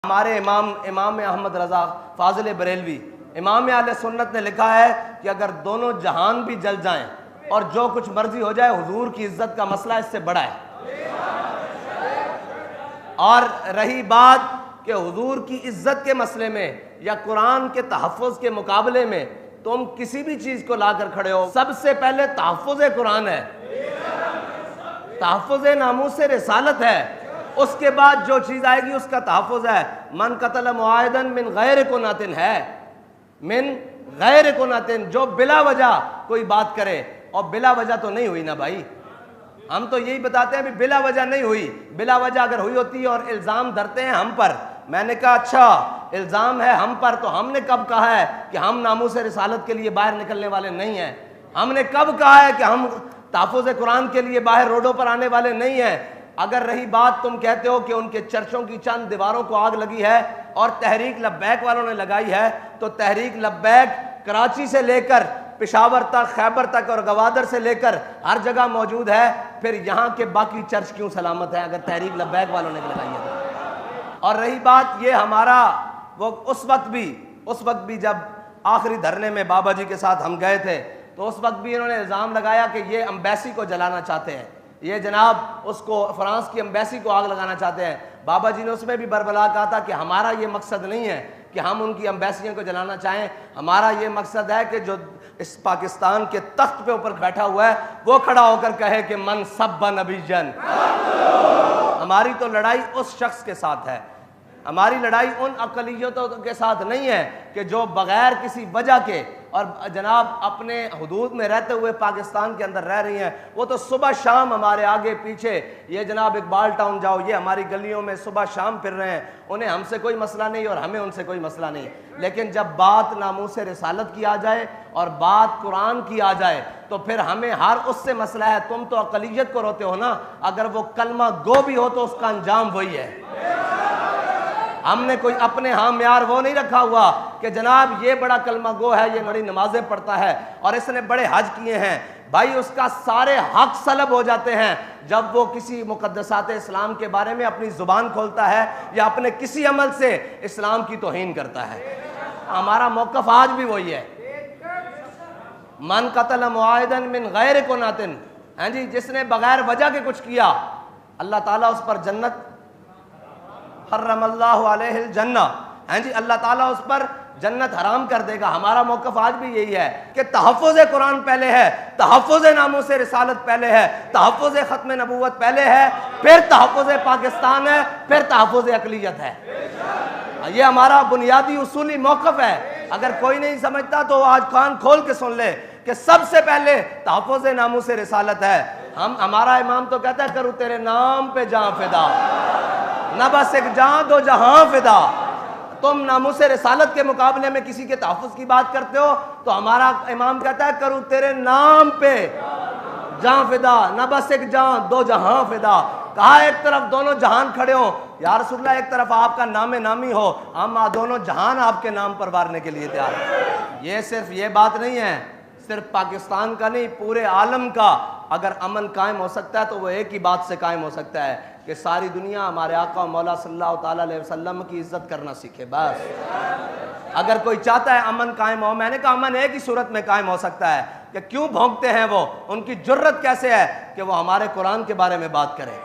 हमारे इमाम अहमद रज़ा फाजिल बरेलवी इमाम आले सुन्नत ने लिखा है कि अगर दोनों जहान भी जल जाएं और जो कुछ मर्जी हो जाए, हुजूर की इज्जत का मसला इससे बड़ा है। और रही बात कि हुजूर की इज्जत के मसले में या कुरान के तहफ़्फ़ुज़ के मुकाबले में तुम किसी भी चीज़ को लाकर खड़े हो, सबसे पहले तहफ़्फ़ुज़ कुरान है, तहफ़्फ़ुज़ नामूस रिसालत है, उसके बाद जो चीज़ आएगी उसका तहफ़्फ़ुज़ है। मन कतल मुआहिदन मिन गैर कुनातिन है, मिन गैर कुनातिन, जो बिला वजह कोई बात करे, और बिला वजह तो नहीं हुई ना भाई, हम तो यही बताते हैं भी बिला वजह नहीं हुई। बिला वजह अगर हुई होती है और इल्ज़ाम धरते हैं हम पर, मैंने कहा अच्छा इल्ज़ाम है हम पर, तो हमने कब कहा है कि हम नामूस रिसालत के लिए बाहर निकलने वाले नहीं हैं? हमने कब कहा है कि हम तहफ़्फ़ुज़ कुरान के लिए बाहर रोडों पर आने वाले नहीं हैं? अगर रही बात, तुम कहते हो कि उनके चर्चों की चंद दीवारों को आग लगी है और तहरीक लब्बैक वालों ने लगाई है, तो तहरीक लब्बैक कराची से लेकर पेशावर तक, खैबर तक और गवादर से लेकर हर जगह मौजूद है, फिर यहाँ के बाकी चर्च क्यों सलामत हैं अगर तहरीक लब्बैक वालों ने लगाई है? और रही बात ये हमारा, वो उस वक्त भी जब आखिरी धरने में बाबा जी के साथ हम गए थे, तो उस वक्त भी इन्होंने इल्ज़ाम लगाया कि ये एम्बेसी को जलाना चाहते हैं, ये जनाब उसको फ्रांस की एम्बेसी को आग लगाना चाहते हैं। बाबा जी ने उसमें भी बरबला कहा था कि हमारा ये मकसद नहीं है कि हम उनकी एम्बेसियों को जलाना चाहें, हमारा ये मकसद है कि जो इस पाकिस्तान के तख्त पे ऊपर बैठा हुआ है वो खड़ा होकर कहे कि मन सब्बा नबीजन। हमारी तो लड़ाई उस शख्स के साथ है, हमारी लड़ाई उन अक़लियतों के साथ नहीं है कि जो बग़ैर किसी वजह के और जनाब अपने हुदूद में रहते हुए पाकिस्तान के अंदर रह रही हैं। वो तो सुबह शाम हमारे आगे पीछे, ये जनाब इकबाल टाउन जाओ, ये हमारी गलियों में सुबह शाम फिर रहे हैं, उन्हें हमसे कोई मसला नहीं और हमें उनसे कोई मसला नहीं। लेकिन जब बात नामूस रिसालत की आ जाए और बात कुरान की आ जाए, तो फिर हमें हर उससे मसला है। तुम तो अक़लियत को रोते हो ना, अगर वो कलमा गो भी हो तो उसका अंजाम वही है। हमने कोई अपने यहाँ म्यार वो नहीं रखा हुआ कि जनाब ये बड़ा कलमा गो है, ये बड़ी नमाजें पढ़ता है और इसने बड़े हज किए हैं। भाई उसका सारे हक सलब हो जाते हैं जब वो किसी मुक़द्दसात इस्लाम के बारे में अपनी ज़ुबान खोलता है या अपने किसी अमल से इस्लाम की तौहीन करता है। हमारा मौक़िफ़ आज भी वही है, मन कतल मुआहिदन मिन गैर कुनातिन, हैं जी, जिसने बगैर वजह के कुछ किया अल्लाह ताला उस पर जन्नत हर्रमल्लाहु अलैहिल जन्ना, हैं जी, अल्लाह ताला उस पर जन्नत हराम कर देगा। हमारा मौक़िफ़ आज भी यही है कि तहफ़्फ़ुज़ कुरान पहले है, तहफ़्फ़ुज़ नामूस रिसालत पहले है, तहफ़्फ़ुज़ ख़त्म नबूवत पहले है, फिर तहफ़्फ़ुज़ पाकिस्तान है, फिर तहफ़्फ़ुज़ अक़लियत है। ये हमारा बुनियादी उसूली मौक़िफ़ है। अगर कोई नहीं समझता तो आज कान खोल के सुन ले कि सबसे पहले तहफ़्फ़ुज़ नामूस रिसालत है। हमारा इमाम तो कहता है करूँ तेरे नाम पे जान फिदा, न बस एक जान दो जहां फिदा। तुम नामूस रिसालत के मुकाबले में किसी के तहफ़्फ़ुज़ की बात करते हो तो हमारा इमाम कहता है करूँ तेरे नाम पे जान फिदा, न बस एक जान दो जहां फिदा। कहा एक तरफ दोनों जहान खड़े हो या रसूलल्लाह, एक तरफ आपका नामे नामी हो, हम दोनों जहान आपके नाम पर वारने के लिए तैयार हैं। ये सिर्फ ये बात नहीं है, सिर्फ पाकिस्तान का नहीं, पूरे आलम का अगर अमन कायम हो सकता है तो वो एक ही बात से कायम हो सकता है कि सारी दुनिया हमारे आका मौला सल्लल्लाहु ताला अलैहि वसल्लम की इज्जत करना सीखे। बस अगर कोई चाहता है अमन कायम हो, मैंने कहा अमन एक ही सूरत में कायम हो सकता है कि क्यों भौंकते हैं वो, उनकी जुर्रत कैसे है कि वो हमारे कुरान के बारे में बात करें,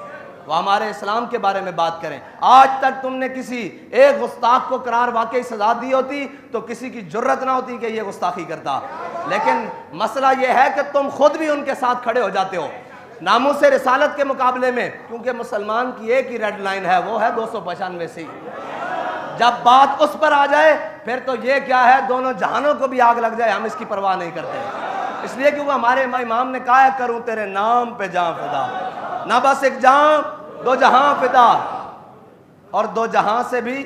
वो हमारे इस्लाम के बारे में बात करें। आज तक तुमने किसी एक गुस्ताख को करार वाकई सजा दी होती तो किसी की जुर्रत ना होती कि ये गुस्ताखी करता। लेकिन मसला ये है कि तुम खुद भी उनके साथ खड़े हो जाते हो नामूस रिसालत के मुकाबले में, क्योंकि मुसलमान की एक ही रेड लाइन है, वो है 295 सी। जब बात उस पर आ जाए फिर तो ये क्या है, दोनों जहानों को भी आग लग जाए हम इसकी परवाह नहीं करते। इसलिए क्योंकि हमारे इमाम ने कहा है करूँ तेरे नाम पे जान फिदा, ना बस एक जान दो जहां फिदा, और दो जहां से भी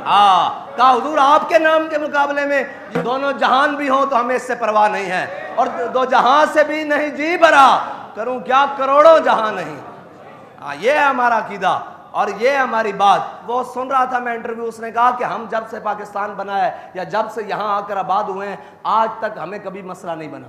कहा हुजूर आपके नाम के मुकाबले में ये दोनों जहान भी हों तो हमें इससे परवाह नहीं है, और दो जहां से भी नहीं जी भरा, करूं क्या करोड़ों जहां नहीं। ये है हमारा अकीदा और ये हमारी बात। वो सुन रहा था मैं इंटरव्यू, उसने कहा कि हम जब से पाकिस्तान बना है या जब से यहाँ आकर आबाद हुए हैं आज तक हमें कभी मसला नहीं बना।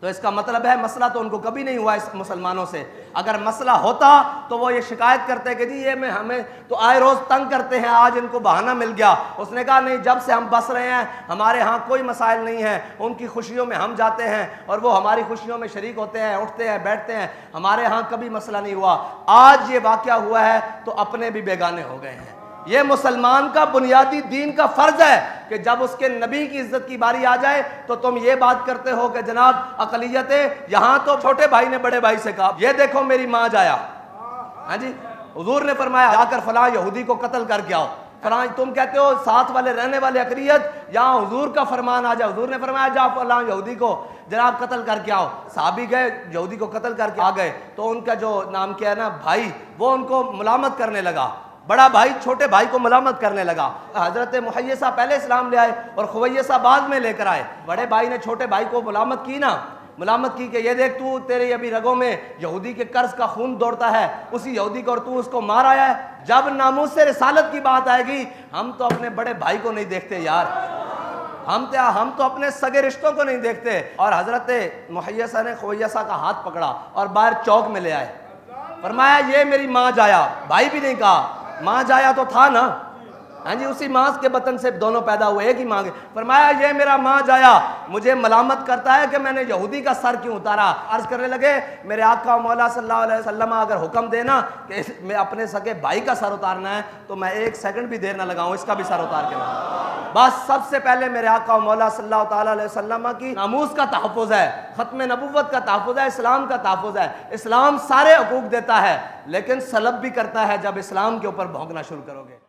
तो इसका मतलब है मसला तो उनको कभी नहीं हुआ इस मुसलमानों से, अगर मसला होता तो वो ये शिकायत करते कि जी ये में हमें तो आए रोज़ तंग करते हैं, आज इनको बहाना मिल गया। उसने कहा नहीं, जब से हम बस रहे हैं हमारे यहाँ कोई मसाइल नहीं है, उनकी खुशियों में हम जाते हैं और वो हमारी खुशियों में शरीक होते हैं, उठते हैं, बैठते हैं, हमारे यहाँ कभी मसला नहीं हुआ। आज ये वाक़या हुआ है तो अपने भी बेगाने हो गए हैं। ये मुसलमान का बुनियादी दीन का फर्ज है कि जब उसके नबी की इज्जत की बारी आ जाए तो तुम ये बात करते हो कि जनाब अकलियतें, यहाँ तो छोटे भाई ने बड़े भाई से कहा ये देखो मेरी माँ जाया, हाँ जी, हुजूर ने फरमाया जाकर फलां यहूदी को कत्ल करके आओ। फलां तुम कहते हो साथ वाले रहने वाले अकलियत, यहाँ हुजूर का फरमान आ जाए, हुजूर ने फरमाया जाओ फलां यहूदी को जनाब कत्ल करके आओ। साहबी गए, यहूदी को कत्ल करके आ गए तो उनका जो नाम क्या है ना भाई, वो उनको मुलामत करने लगा। बड़ा भाई छोटे भाई को मलामत करने लगा। हजरत मुहय्यसा पहले इस्लाम ले आए और खुवैयसा बाद में लेकर आए। बड़े भाई ने छोटे भाई को मुलामत की ना, मुलामत की कि ये देख तू, तेरे अभी रगों में यहूदी के कर्ज का खून दौड़ता है, उसी यहूदी को, और तू उसको मार आया है। जब नामूस से रिसालत की बात आएगी हम तो अपने बड़े भाई को नहीं देखते यार, हम तो अपने सगे रिश्तों को नहीं देखते। और हजरत मुहय्यसा ने खुवैयसा का हाथ पकड़ा और बाहर चौक में ले आए। फरमाया ये मेरी माँ जाया, भाई भी नहीं कहा, माँ जाया तो था ना, हाँ जी, उसी माँ के बतन से दोनों पैदा हुए, एक ही माँ के। फरमाया ये मेरा माँ जाया मुझे मलामत करता है कि मैंने यहूदी का सर क्यों उतारा। अर्ज करने लगे मेरे आका मौला सल्लल्लाहु अलैहि वसल्लम अगर हुक्म देना कि मैं अपने सके भाई का सर उतारना है तो मैं एक सेकंड भी देर ना लगाऊं, इसका भी सर उतार के ना। बस सबसे पहले मेरे आका मौला सल्लल्लाहु ताला अलैहि वसल्लम की नामूस का तहफ़्फ़ुज़ है, ख़त्म नबुव्वत का तहफ़्फ़ुज़ है, इस्लाम का तहफ़्फ़ुज़ है। इस्लाम सारे हकूक़ देता है लेकिन सलब भी करता है जब इस्लाम के ऊपर भौंकना शुरू करोगे।